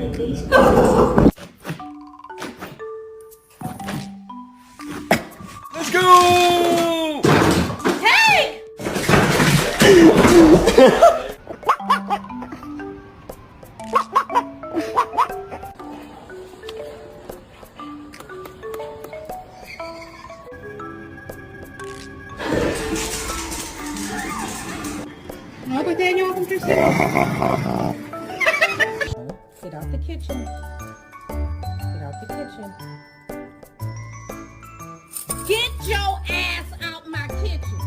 Let's go! Hey! Oh, but then y'all can just sit out the kitchen. Get out the kitchen. Get your ass out my kitchen.